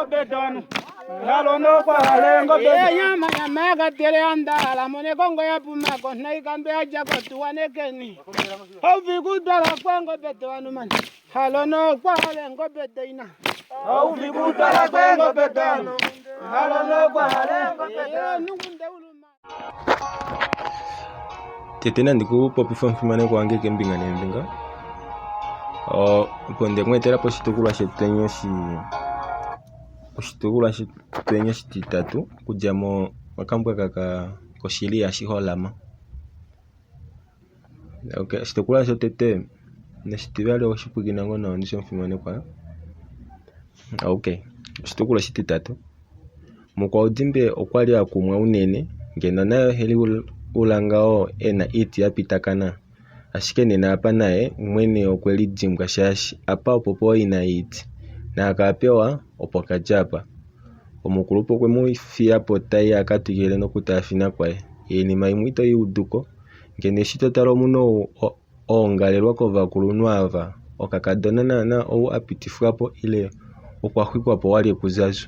betano. Halono kwa halengo betano. Nyama nyama katele andala mone kongo ya pumako na ikambe aja kwa tuwanekeni. Hovi kudala kwengo betano man. Halono kwa halengo betana. Hovi kudala kwengo betano. Halono kwa halengo betano. Tetena ndiku popi famfimane kwa ange kembinga nembinga. Ponde mwetera po shitukula shitenyo shititatu kujamo makambwa kaka Oshili ihashi holama. Okay, shitukula shotete na shitivale oshipugina ngona ndisho mfimane kwa. Okay, shitukula shititatu. Mukwa udimbe okwali akumwa unene ngeno nayo heli ulangao ena iti apitakana. Ashike nina hapa naye mwene okweli jimka shashi apa opopo ina iti na akapewa opokajapa omukulupo kwe muifia potai akatigele nokutafina kwae yeni maimwito yuduko ngene shitotalo muno ongalelwa kovakulunwa ava okakadona na ou apitifuapo ile okwahikwapo wali kuzazu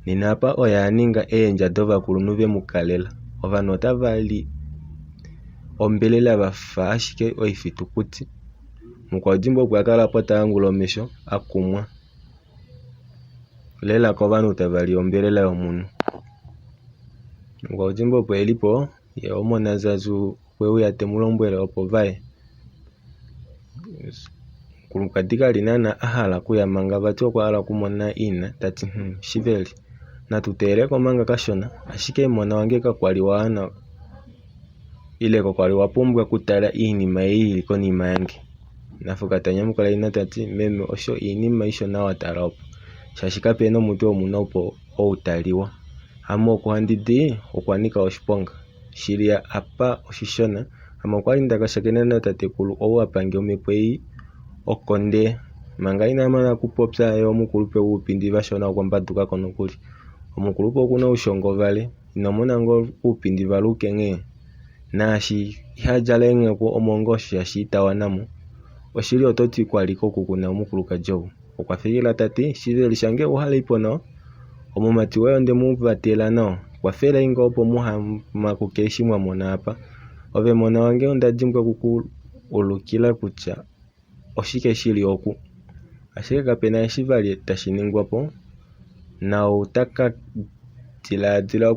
nina hapa oyaninga enja dova kulunuve mukalela ovanota vali ombelela bafa ashike oifitukuti mukwa jimbo kwakala pota angulo mesho akumwa lela ko banu tabali ombelela yomuntu mukwa jimbo pelipo ye omona Zazu kwe uyate mulombwele opo vae kulukadika linana ahala kuyamanga batyo kwala kumona ina tati shiveli natutere komanga kashona ashike mona wange kakwaliwa ana ile kwa wapumbwa kutala inima ili konima yange nafuka tanyamukala ina tati meme osho inima isho na watarapo shashika peno mutu omuna opo outaliwa amo okuhandidi okwanika oshiponga shiria apa oshishona amo kwali ndakashakena na tatekulu owapange omepwei okonde manga ina mana kupopya yo mukulupe upindi bashona okwambaduka kono kuli omukulupe okuna ushongo vale inomona ngo upindi valukenge nashi ihajalenge ko omongoshi yashitawanamo Oshili ototi kwaliko kukuna omukuluka jowu okwafigila tati shiveli shange uhale ipono omumati weyo ndemuvatela no kwafela ingo opo muhama kukeshimwa mona apa ove mona wange ondajimbwa kukulukila kutya oshike shili oku ashike kapena shivali tashiningwapo na utaka dila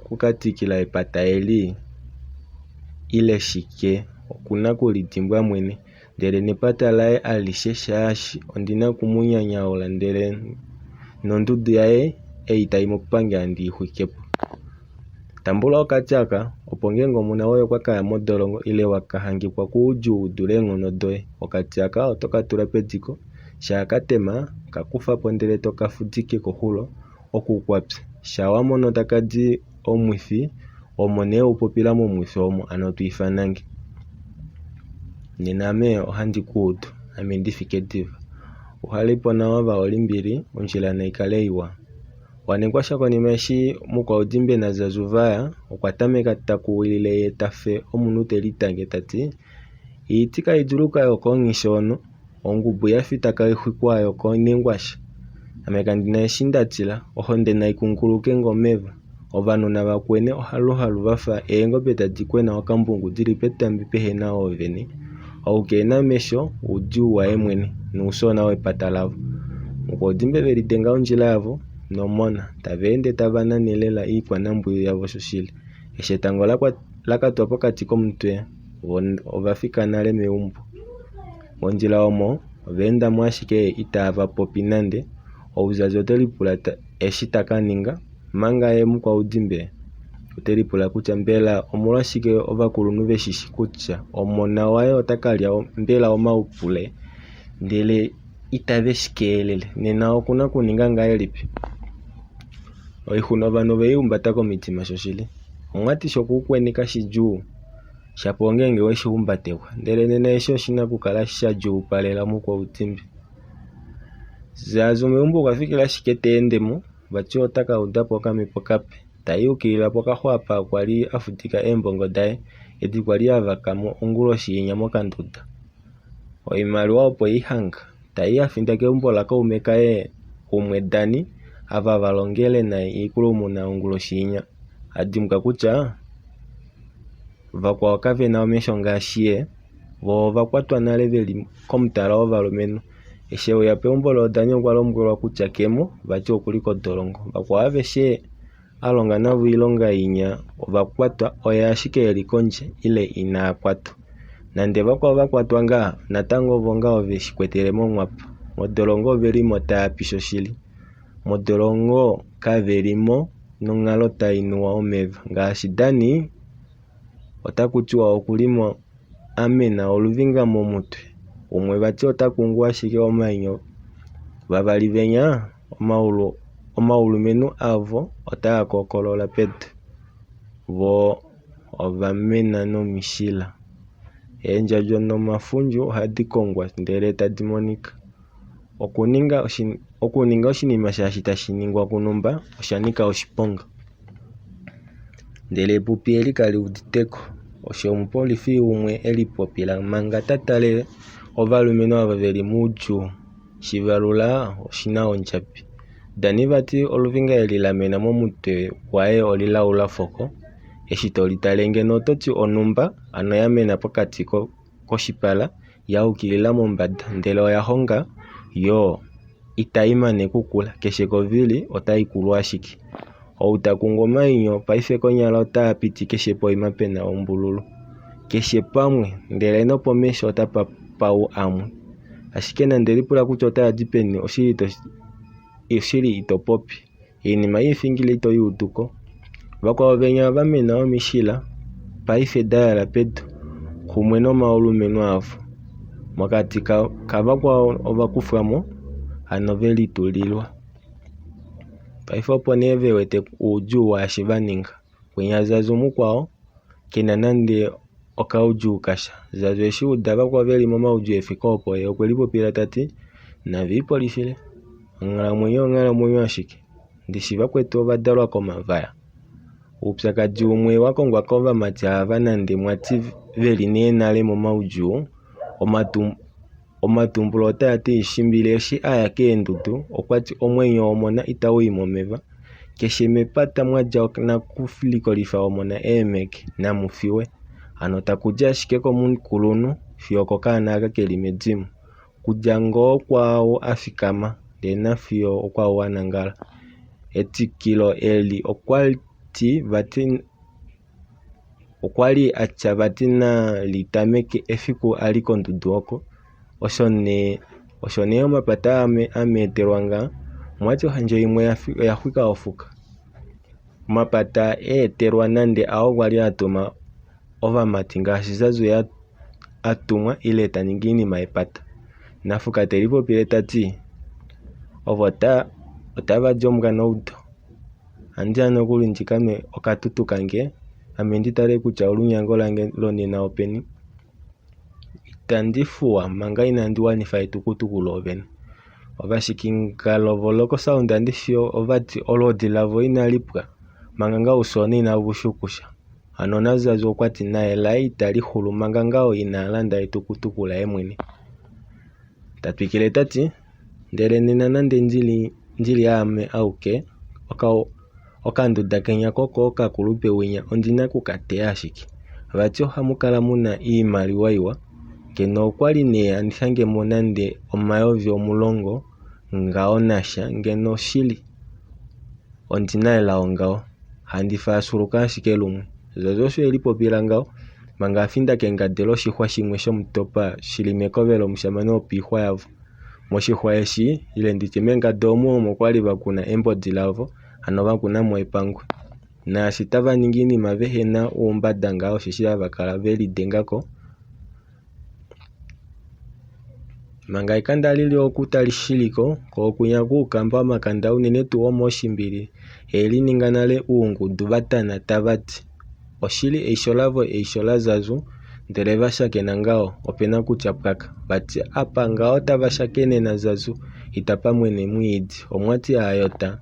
kukatikila epata eli ile shike okuna kulitimbwa mwene ndele nepata lae alishe shashi ondina kumunyanya ola ndele nondudu yae eitaimo panga andi huikepo tambula okachaka opongengo muna woyo kwa kaya modolongo ile wakahangikwa kuuju udulengo nodoe okachaka otoka tula pediko shakatema kakufa pondele toka futike kohulo okukwapse shawamono takadi omwifi omone upopila mu mwifi omo anotuifanange niname ohandi kuudu amindifiketiva uhalipo na wava olimbili unjila na ikaleiwa wanengwa shako nimeshi mukwa udimbe na Zazu vaya okwatameka takuwilile yetafe omunute litange tati iitika iduluka yoko ngishono ongubu yafitaka ihikwa yoko nengwasha ameka ndina eshindatila ohonde na ikunkuluke ngomeva ovanu na bakwene ohaluhalu bafa engo beta dikwena wakambungu dili petambi pehena ovene aukena mesho uju wa emwene nusona we patalavu mukodimbe velitenga unjila yavo nomona tavende tavana nelela ikwanambu yavo shoshile eshetango lakatwa pokati komutwe ovafika nale meumbu onjila omo venda mwashike itava popinande ouzazi otelipula eshitakaninga manga ye mukwa udimbe utelipula kutya mbela omulashike ovakulunu veshishi kutya omona waye otakalia mbela omaupule ndele itave shikelele nena okuna kuninga ngaye lipi oihuno vano veiumbata komitima shoshili omwati shokukwenika shijuu shapongenge weshiumbatewa ndele nena esho shina kukala shajuu palela mukwa udimbe Zazu meumbu kafikila shiketeendemo batyo otaka udapo kamepo kape tayukilila pokahwapa kwali afutika embongo dae edi kwali avakamo ongulo shinya mokanduda oimaliwa opo ihanga tayi afinda keumbo laka umekaye umwedani ava valongele na ikulumu na ungulo shinya adimka kutya vakwao kavena omesho ngaashi ye vo vakwatwa nale veli komutala ovalumentu. Eshewe yape umbolo odanya okwa lombwelwa kutya kemo vati okuli kodolongo. Vakwao aveshe alonga navo iilonga inya vakwatwa oye ashike eli kondje ile inaa kwatwa. Nande vakwao vakwatwa ngaa natango ovo ngaa oveshikwetele momwapa. Modolongo ovelimo taya pisha Oshili. Modolongo kavelimo nonkalo tayi nuwa omeva. Ngaashi Dani otakutiwa okulimo amena oluvinga momutwe. Umwe vati otakungu ashike omainyo. Vavali venya omaulumentu avo otaya kokolola petu. Vo ovamena nomishila. Eendjandjo nomafunju ohadhi kongwa ndele tadhi monika. Okuninga oshinima shaashi tashi ningwa kunumba osha nika oshiponga. Ndele epupi eli kali udhiteko. Osho omupolisi umwe eli popila manga tatalele ovalumentu ava veli muudju. Shivalula oshina ondjapi. Dani vati oluvinga eli lamena momutwe gwaye olilaula foko. Eshito litale ngeno ototi onumba ano yamena pokati koshipala ya ukilila mombanda ndele oya honga yo itayi mane kukula. Keshe kovili otayi kulu ashike. Outakungu omainyo paife konyala otaya piti keshe poyima pena ombululu. Keshe pamwe ndele nopomesho otapa pawu amwe. Ashike nande lipula kutya otaya di peni Oshili ito popi. Iinima yiifingila ito yuutuko. Vakwao venya vamena omishila paife dayala petu kumwe nomaulumentu avo. Mokati kavakwao ovakufwamo ano veli tulilwa. Paife opo nee vewete uudju waashi vaninga. Kwenya Zazu mukwao kena nande okaudju kasha. Zazu eshi uda vakwao veli momaudju efika opo ye okweli popila tati naviipolishile. Onkalamwenyo ashike. Ndishi vakwetu ovadalwa komavaya. Uupyakadhi umwe wakongwa kovamati ava nande mwati veli nee nale momaudju. Omatumbulo otayati ishimbile eshi aya keendundu okwati omwenyo omona itawu yi momeva. Keshe mepata mwadja nakulikolifa omona eemeke namufiwe. Ano takulya ashike komunkulunu fiyo kokaana aka keli medzimu. Kudya ngoo kwaawo afikama ndele nafiyo okwaawo anangala. Etikilo eli okwali atya vati litameke efiku ali kondundu oko. Osho nee omapata ameetelwa ngaa. Mwati ohandjo yimwe oya hwika ofuka. Omapata eetelwa nande awo gwali atuma ovamati ngaashi Zazu atumwa ile taningi iinima yepata. Nafuka teli popile tati ovo otavadja omugano udo. Andi ano okuli ndjikame okatutu kange ame nditale kutya olunyango lange lonena openi. Itandi fuwa manga inandi wanifa etukutuku loovene. Ovashikingalovolo sound andishiyo ovati olodi lavo inalipwa manga nga usona inavushukusha. Ano na Zazu okwati naye laye itali hulu manga ngao inaalanda etukutuku laye mwene. Tatwikile tati ndele nena nande ndili ame auke okanduda kenya koko okakulupe winya ondina kukateya ashike. Vati ohamukala muna iimaliwa iwa. Keno okwali nee andithangemo nande 10,000 ngao nasha ngeno Oshili ondina elago ngao handifasuluka ashike lumwe. Zazu osho eli popila ngao manga afinda kengadelo oshihwa shimwe shomutopa shili mekovelo mushamane opiihwa yavo. Moshihwa eshi ile nditye mengado omo kwali vakuna embodi lavo ano vakunamo epango. Naashi tava ningi iinima vehena uumbanda ngao shishi avakala veli dengako. Manga ekanda lili okutali shiliko ko okunya kuukamba omakanda unene tuu omoshimbili eli ninga nale uungundu vatana tavati Oshili eisho lavo eisho la Zazu ndele vashakena ngao opena kutya pwaka. Vati apa ngao tavashakene na Zazu itapa mwene mwiidi omwati ayota.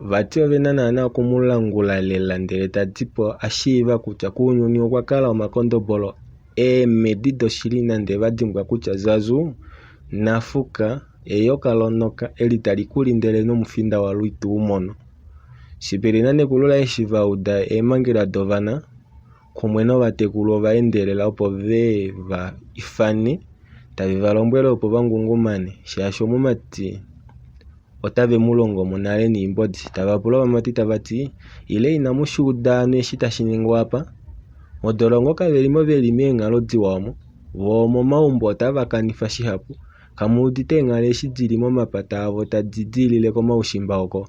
Vati ovena nana okumulangula lela ndele tatipo ashiiva kutya kuunyuni okwakala omakondobolo medi d'Oshili nande vadimbwa kutya Zazu Nafuka eyo kalonoka elitali kulindele nomufinda wa luitu umono. Shipelina nekulula eshivauda emangela dovana kumweno batekulu baendelela opo veva ifani tavi valombwele opo bangungumane shasho mumati otave mulongo monale niimbodi tavapula bamati tavati ile inamushuda neshita shiningwa apa modolongo kavelimo velime engalo diwamo vomo maumbo otavakanifa shihapu kamudite engalo eshidili momapata avo tadidilile komaushimba oko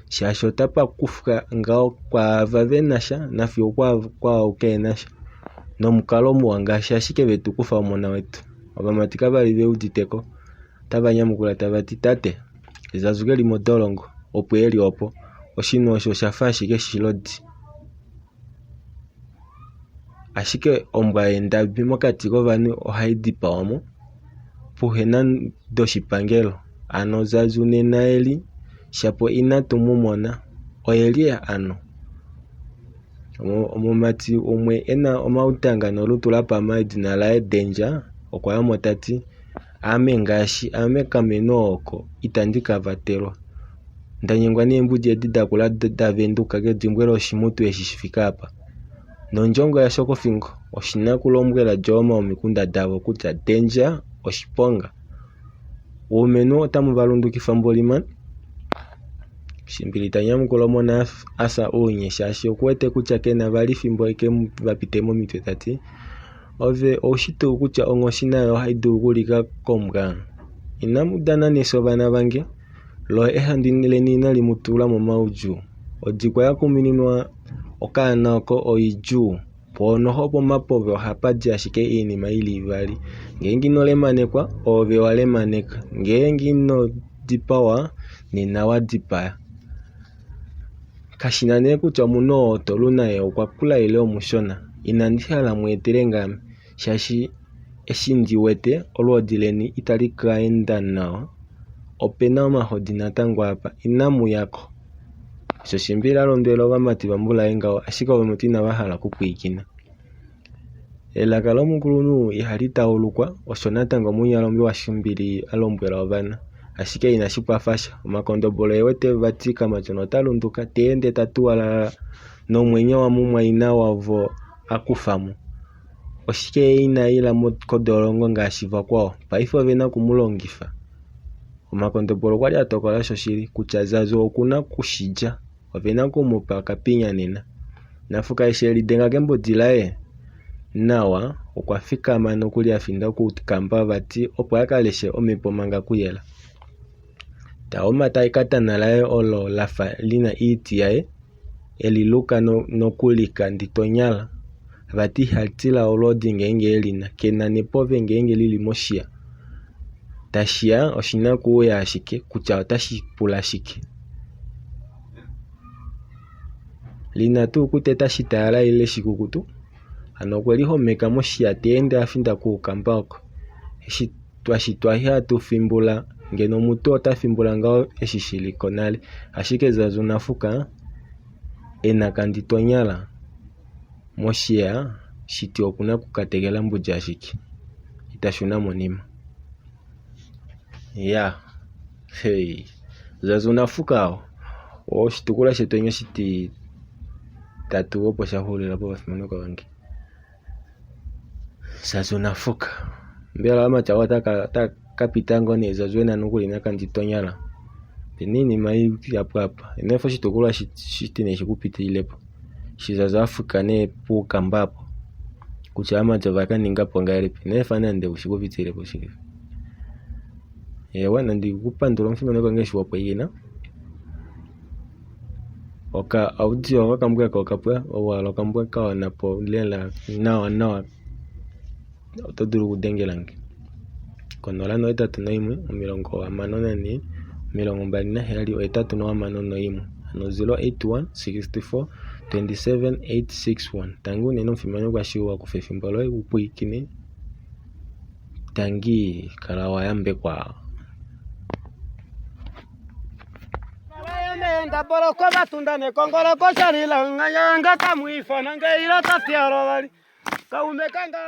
shasho tapa kufuka ngao kwa vavenasha nafyo kwa ukenasha nomukalo muwanga shashike vetu kufa omona wetu abamati kabali veuditeko tabanyamukula tabati tate Zazu limo dolongo opo eli opo oshino osho shafa ashike shilodi ashike ombwa endabi mokati kovanu ohaidipa wamo puhena doshipangelo ano Zazu nena eli shapo inatumumona oyeli ano omumati umwe ena omautanga nolutula pama edina la Danger okwayamo tati ame ngashi ame kameno oko itandikavatelwa ndanyengwa nembudi edidakula davenduka kedimbwela oshimutu eshishifika apa nonjongo ya shokofingo oshinakulombwela joma omikunda davo kutya Danger oshiponga umeno otamuvalundukifa mbolima shimbili tanyamukula mona asa unye shashi okuwete kutya kena vali fimbo ike vapite momitwe tati ove oshitu kutya ongoshinayo haidu kulika kombwa inamudana neso bana bange lo ehandinile nina limutula momauju odikwa yakumininwa okana oko oiju pono hopo mapove ohapaji ashike inima ili ivali ngengi nolemanekwa ove walemaneka ngengi no dipawa nina wadipaya kashina ne kutya muno toluna okwakula ile omushona inandihala mwetele ngame shashi eshindiwete olodileni itali kaenda nawa opena omahodi natango apa inamuyako sho shimbila londwelo bamati bambula engao ashike obamuti nabahala kukwikina elaka lomukulunu ihali taulukwa osho natango munyalombi wa shimbili alombwela obana ashike inashipwafasha omakondobolo ewete vatika majono talunduka teende tatuwalala nomwenyo wa mumwa ina wavo akufamo oshike inaila kodolongo ngashi vakwao paife ovena kumulongifa omakondobolo kwali atokola shoshili kutya Zazu okuna kushija ovena kumupa kapinya nena Nafuka esheli denga kembo dilaye nawa okwafikama nokuli afinda kukamba bati opo yakaleshe omepo manga kuyela taoma taikatana laye olo lafa lina iti yae eliluka nokulika nditonyala bati hatila olodi ngenge elina kena nepove ngenge lili moshia tashia oshina kuya ashike kutya otashipula shike lina tu kuteta shitala ile shikukutu ano kweli homeka moshia teende afinda kukamba oko twashitwa hatu fimbula ngeno mutu otafimbula ngao eshishiliko nale ashike Zazu Nafuka ena kanditonyala moshia shiti okuna kukategela mbuja shiki itashuna monima ya hey Zazu Nafuka o shitukula shetenyo shiti tatu opo shahulila po bafimano kwa wangi Zazu Nafuka mbela ama chawata kapitango ne Zazu ena nukuli nakanditonyala nini mai hapo hapa inafo shitukula shitine shikupitilepo shizaza Afrika ne pu kambapo kuchama chavaka ningapo ngaripi nefana nde ushikupitilepo shiki wana ndi kupandula mfimano kwa ngeshi wapo yina oka audio wakambwa kwa kapwa owala kambwa kwa napo lela nawa otoduru kudengelange konola no etatu no imwe omilongo amano ni milongo mbali na heli etatu no amano no imwe ano 081 64 27 861 tangu neno mfimano kwa shiwa kufefimbolo upuikine tangi kalawa yambe kwa ndapolo ko batundane kongolo ko salila ngayanga kamwifa nange ila tafiaro bali kaume kanga